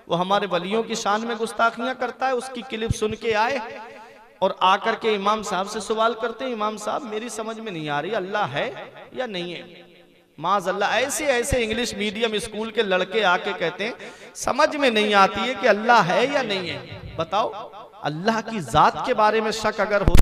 Speaker 1: वो हमारे वलियों की शान में गुस्ताखियां करता है। उसकी क्लिप सुन के आए और आकर के इमाम साहब से सवाल करते हैं, इमाम साहब मेरी समझ में नहीं आ रही, अल्लाह है या नहीं है? माज़अल्लाह, ऐसे ऐसे इंग्लिश मीडियम स्कूल के लड़के आके कहते हैं समझ में नहीं आती है कि अल्लाह है या नहीं है। बताओ, अल्लाह की जात के बारे में शक अगर हो